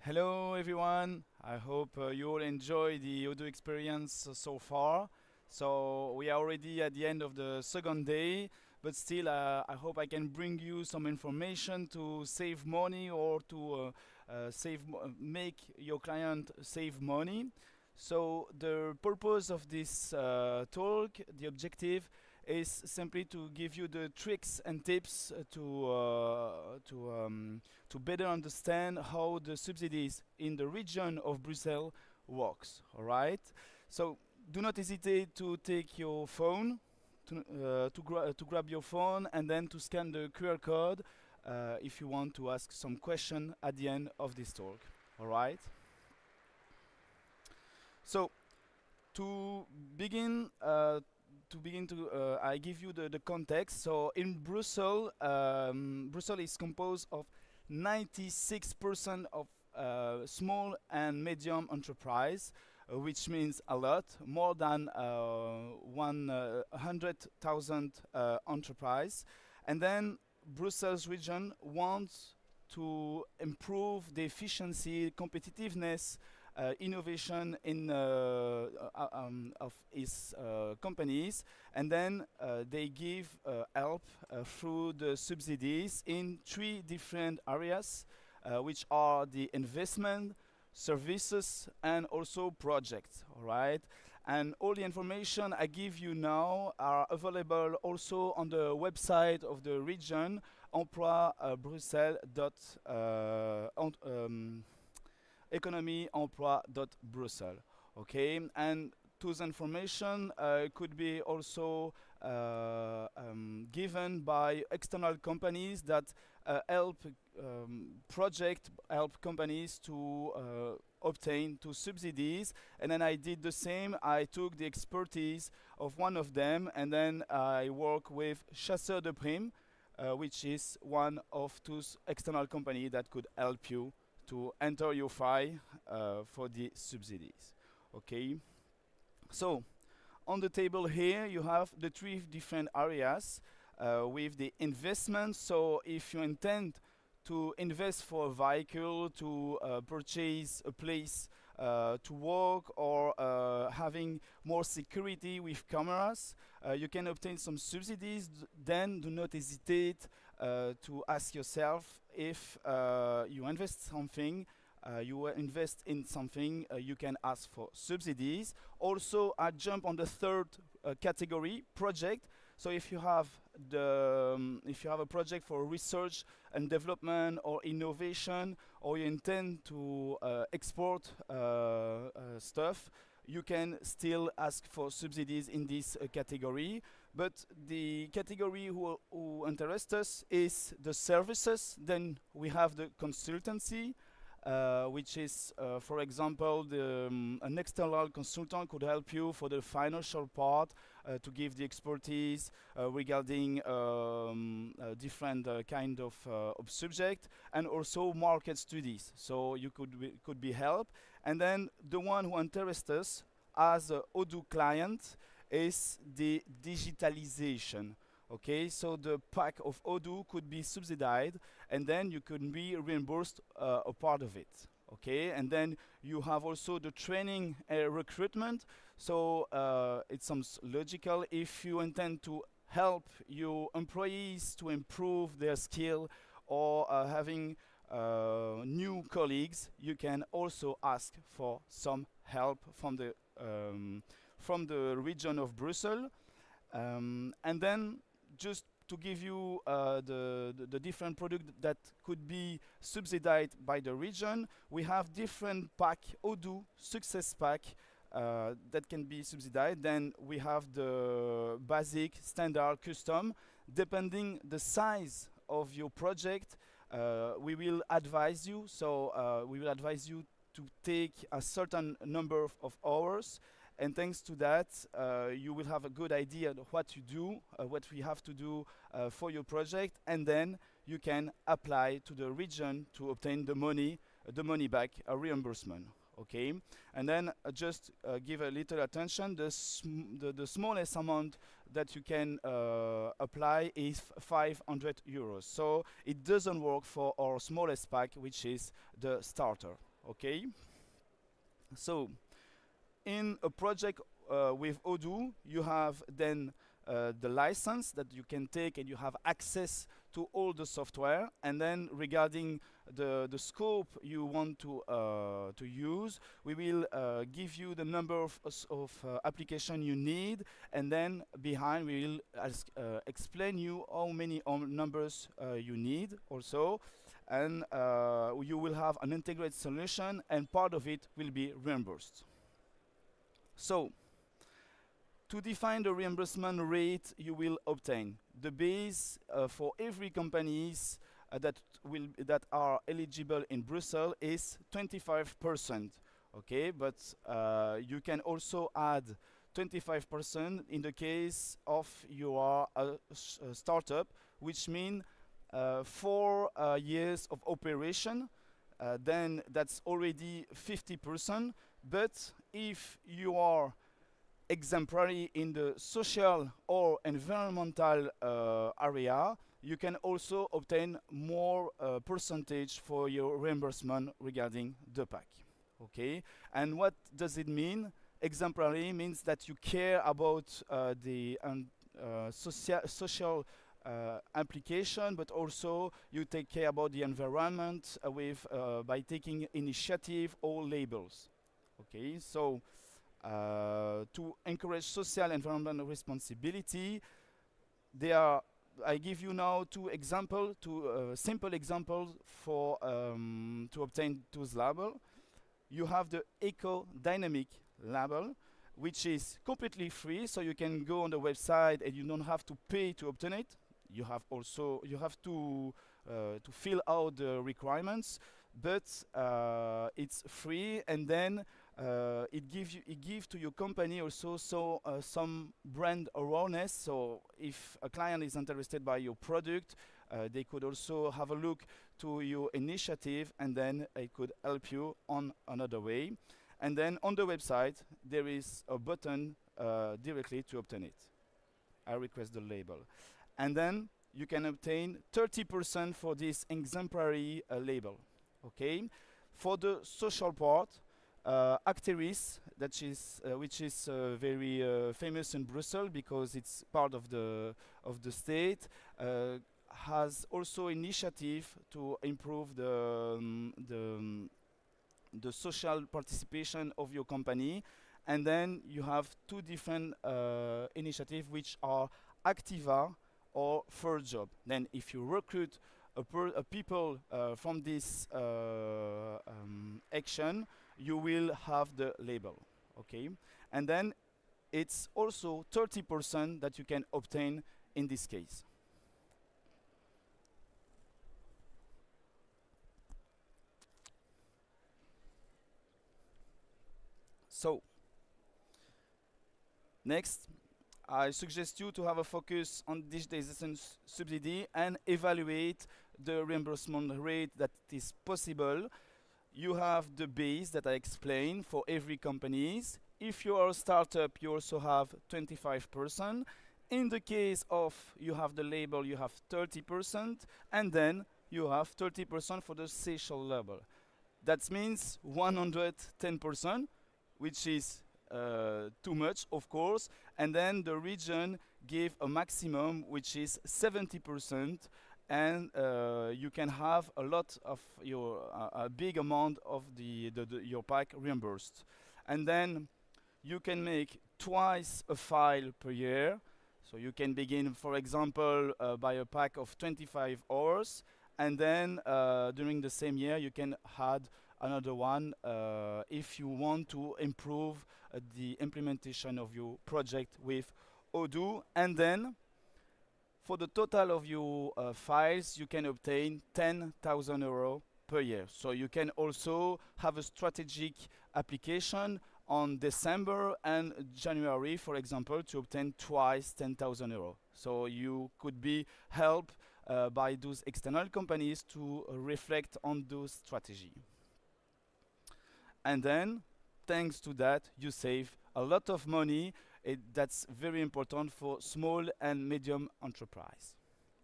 Hello everyone, I hope you all enjoy the Odoo experience so far. So we are already at the end of the second day, but still I hope I can bring you some information to save money or to make your client save money. So the purpose of this talk, the objective is simply to give you the tricks and tips to better understand how the subsidies in the region of Brussels works. All right. So do not hesitate to take your phone, to grab your phone, and then to scan the QR code if you want to ask some question at the end of this talk. All right. So to begin, I give you the context. So in Brussels, Brussels is composed of 96% of small and medium enterprise, which means a lot, more than 100,000 enterprise. And then Brussels region wants to improve the efficiency, competitiveness, innovation of its companies, and then they give help through the subsidies in three different areas, which are the investment, services, and also projects. All right, and all the information I give you now are available also on the website of the region, economieemploi.brussels. Okay, and those information could be also given by external companies that help companies to obtain to subsidies. And then I did the same. I took the expertise of one of them, and then I work with Chasseur de Primes, which is one of those external companies that could help you to enter your file for the subsidies. Okay, so on the table here you have the three different areas with the investment. So if you intend to invest for a vehicle, to purchase a place to work, or having more security with cameras, you can obtain some subsidies. Then do not hesitate to ask yourself if you invest in something, you can ask for subsidies. Also, I jump on the third category, project. So if you have a project for research and development or innovation, or you intend to export stuff, you can still ask for subsidies in this category. But the category who interests us is the services. Then we have the consultancy, which is, for example, an external consultant could help you for the financial part, to give the expertise regarding different kind of subject, and also market studies. So you could be helped. And then the one who interests us as a Odoo client is the digitalization. Okay, so the pack of Odoo could be subsidized, and then you could be reimbursed a part of it. Okay, and then you have also the training recruitment. So it sounds logical. If you intend to help your employees to improve their skill, or having new colleagues, you can also ask for some help from the region of Brussels. And then just to give you the different products that could be subsidized by the region, we have different pack, Odoo Success Pack, that can be subsidized. Then we have the basic, standard, custom. Depending the size of your project, we will advise you. So we will advise you to take a certain number of hours, and thanks to that, you will have a good idea of what you do, what we have to do for your project, and then you can apply to the region to obtain the money back, a reimbursement. Okay, and then just give a little attention. The smallest amount that you can apply is 500 euros. So it doesn't work for our smallest pack, which is the starter. Okay, so in a project with Odoo, you have then the license that you can take and you have access to all the software. And then regarding the scope you want to use, we will give you the number of application you need, and then behind we will explain you how many numbers you need also. And you will have an integrated solution, and part of it will be reimbursed. So, to define the reimbursement rate you will obtain, the base for every companies that are eligible in Brussels is 25%. Okay, but you can also add 25% in the case of you are a startup, which means 4 years of operation. Then that's already 50%. But if you are exemplary in the social or environmental area, you can also obtain more percentage for your reimbursement regarding the pack. Okay, and what does it mean? Exemplary means that you care about the social application, but also you take care about the environment by taking initiative or labels. Okay, so to encourage social environmental responsibility, I give you now two simple examples for to obtain those labels. You have the eco-dynamic label, which is completely free, so you can go on the website and you don't have to pay to obtain it. You have to fill out the requirements, but it's free, and then it gives to your company also some brand awareness. So if a client is interested by your product, they could also have a look to your initiative, and then it could help you on another way. And then on the website there is a button directly to obtain it. I request the label, and then you can obtain 30% for this exemplary label. Okay, for the social part, Acteris, which is very famous in Brussels because it's part of the state, has also initiative to improve the social participation of your company. And then you have two different initiatives, which are Activa or First Job. Then if you recruit a people from this action, you will have the label. Okay, and then it's also 30% that you can obtain in this case. So next, I suggest you to have a focus on digitization subsidy and evaluate the reimbursement rate that is possible. You have the base that I explained for every companies. If you are a startup, you also have 25%. In the case of you have the label, you have 30%, and then you have 30% for the social level. That means 110%, which is too much, of course. And then the region gave a maximum, which is 70%, and you can have a lot of a big amount of your pack reimbursed. And then you can make twice a file per year. So you can begin, for example, by a pack of 25 hours, and then during the same year you can add another one if you want to improve the implementation of your project with Odoo. And then for the total of your files, you can obtain 10,000 euros per year. So you can also have a strategic application on December and January, for example, to obtain twice 10,000 euros. So you could be helped by those external companies to reflect on those strategy. And then, thanks to that, you save a lot of money. That's very important for small and medium enterprise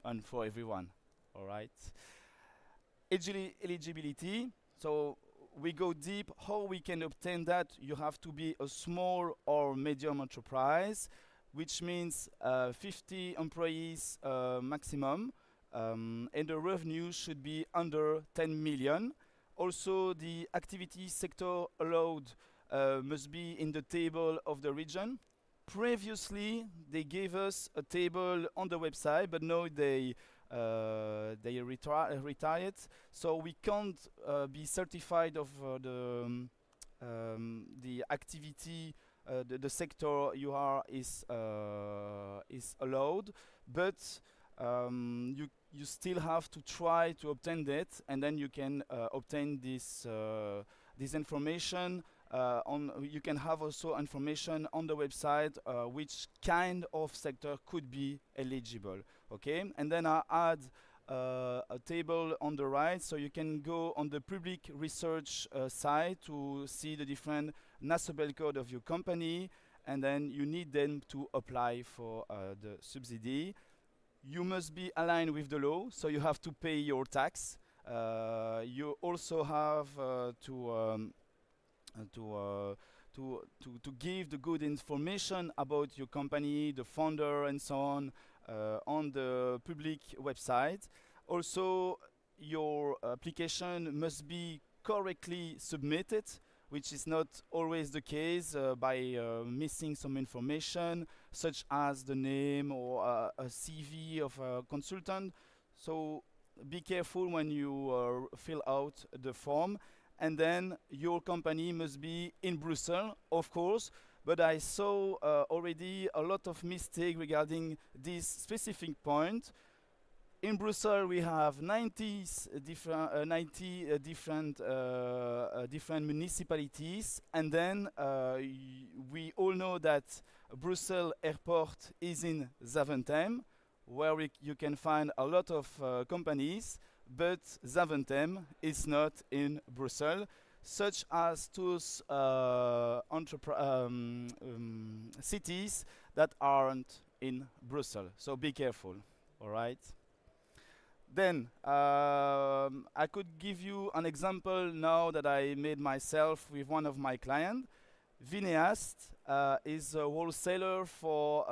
and for everyone. All right. Eligibility. So we go deep. How we can obtain that? You have to be a small or medium enterprise, which means 50 employees maximum, and the revenue should be under 10 million. Also, the activity sector allowed must be in the table of the region. Previously, they gave us a table on the website, but now they retired, so we can't be certified of the activity, the sector you are is allowed, but you still have to try to obtain that, and then you can obtain this information. You can have also information on the website which kind of sector could be eligible. Okay, and then I add a table on the right, so you can go on the public research site to see the different NASOBEL code of your company, and then you need them to apply for the subsidy. You must be aligned with the law, so you have to pay your tax. You also have to give the good information about your company, the founder, and so on the public website. Also, your application must be correctly submitted, which is not always the case by missing some information, such as the name or a CV of a consultant. So be careful when you fill out the form. And then your company must be in Brussels, of course, but I saw already a lot of mistake regarding this specific point. In Brussels, we have 90 different municipalities, and then we all know that Brussels Airport is in Zaventem, where you can find a lot of companies, but Zaventem is not in Brussels, such as those cities that aren't in Brussels. So be careful, all right? Then I could give you an example now that I made myself with one of my clients. Vineast is a wholesaler for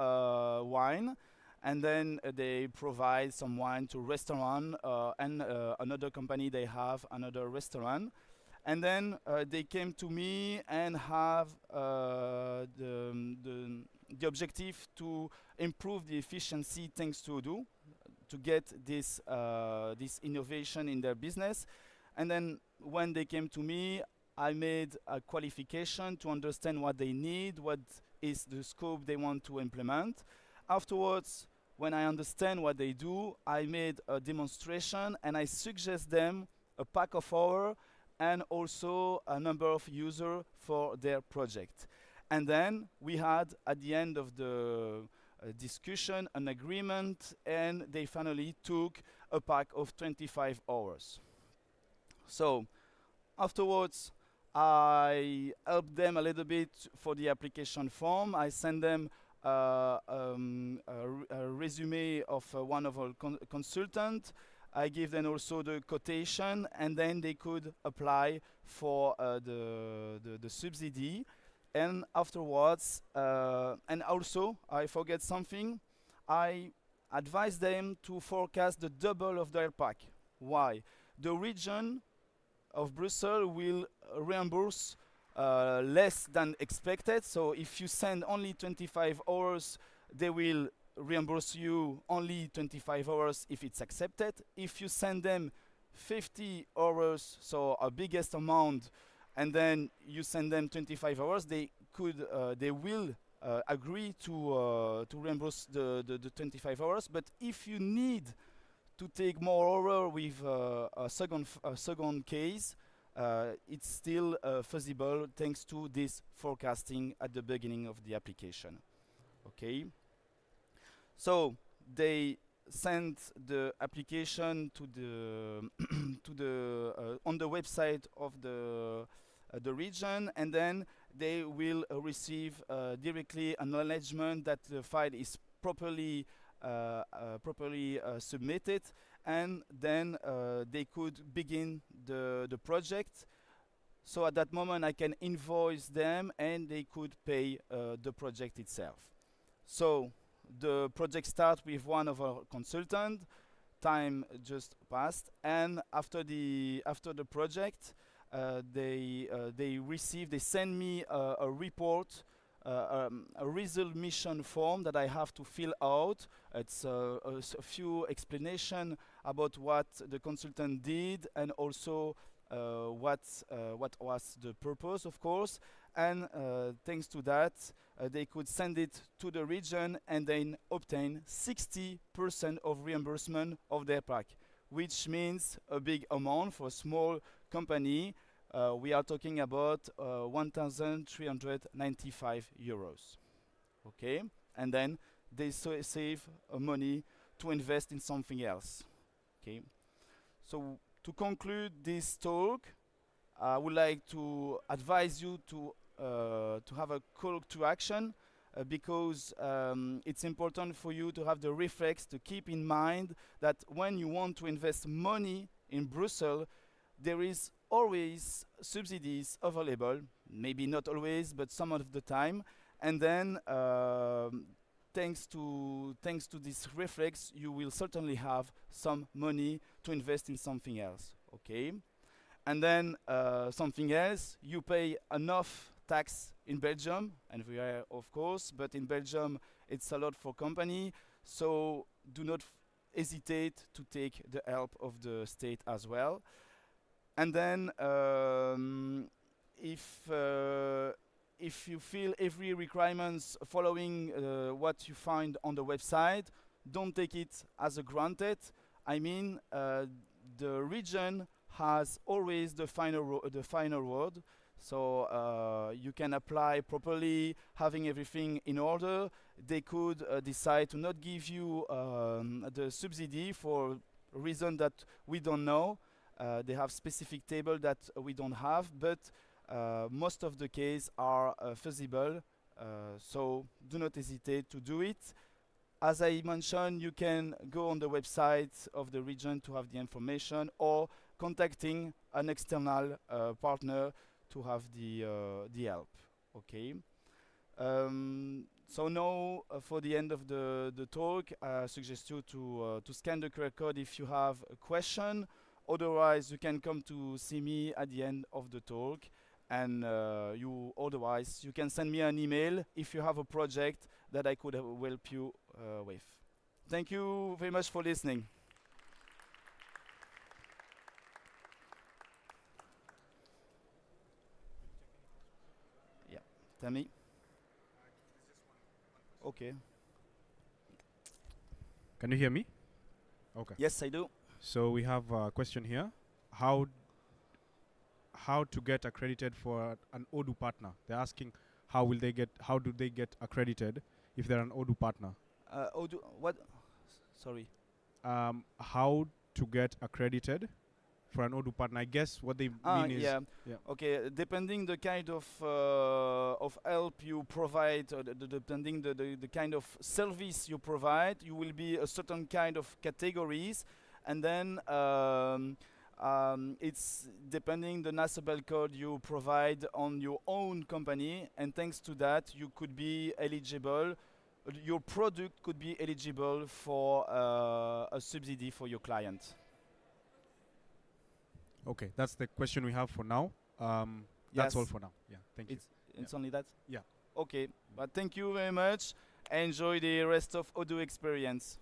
wine, and then they provide some wine to restaurant, and another company, they have another restaurant. And then they came to me and have the objective to improve the efficiency thanks to Odoo, to get this innovation in their business. And then when they came to me, I made a qualification to understand what they need, what is the scope they want to implement. Afterwards, when I understand what they do, I made a demonstration and I suggest them a pack of hours and also a number of users for their project. And then we had, at the end of the discussion, an agreement, and they finally took a pack of 25 hours. So afterwards, I helped them a little bit for the application form. I sent them a resume of one of our consultants. I give them also the quotation, and then they could apply for the subsidy. And afterwards, and also, I forget something, I advise them to forecast the double of their pack. Why? The region of Brussels will reimburse less than expected. So if you send only 25 hours, they will reimburse you only 25 hours if it's accepted. If you send them 50 hours, so a biggest amount, and then you send them 25 hours, they will agree to reimburse the 25 hours. But if you need to take more hours with a second case, it's still feasible thanks to this forecasting at the beginning of the application. Okay. So they send the application to the on the website of the region, and then they will receive directly an acknowledgement that the file is properly submitted, and then they could begin the project. So at that moment, I can invoice them, and they could pay the project itself. So the project starts with one of our consultants. Time just passed, and after the project, they send me a report, a resolution form that I have to fill out. It's a few explanation about what the consultant did, and also what was the purpose, of course. And thanks to that, they could send it to the region and then obtain 60% of reimbursement of their pack, which means a big amount for a small company. We are talking about 1,395 euros. Okay, and then they save money to invest in something else. Okay, so to conclude this talk, I would like to advise you to have a call to action, because it's important for you to have the reflex to keep in mind that when you want to invest money in Brussels, there is always subsidies available, maybe not always, but some of the time. And then thanks to this reflex, you will certainly have some money to invest in something else. Okay, and then something else, you pay enough tax in Belgium, and we are, of course, but in Belgium it's a lot for company, so do not hesitate to take the help of the state as well. And then if you feel every requirements following what you find on the website, don't take it as a granted. I mean, the region has always the final word. So you can apply properly, having everything in order. They could decide to not give you the subsidy for a reason that we don't know. They have specific table that we don't have, but most of the cases are feasible. So do not hesitate to do it. As I mentioned, you can go on the website of the region to have the information, or contacting an external partner to have the help. Okay. So now, for the end of the talk, I suggest you to scan the QR code if you have a question. Otherwise, you can come to see me at the end of the talk, and otherwise you can send me an email if you have a project that I could help you with. Thank you very much for listening. Yeah, tell me. Okay. Can you hear me? Okay. Yes, I do. So we have a question here. How to get accredited for an Odoo partner? They're asking how do they get accredited if they're an Odoo partner? Odoo, what? Sorry. How to get accredited for an Odoo partner? I guess what they mean is yeah. Okay, depending the kind of help you provide, or depending the kind of service you provide, you will be a certain kind of categories, and then it's depending the national code you provide on your own company, and thanks to that you could be eligible. Your product could be eligible for a subsidy for your client. okay. That's the question we have for now. That's all for now. Yeah. Thank you. It's only that? Yeah. Okay, but thank you very much. Enjoy the rest of Odoo experience.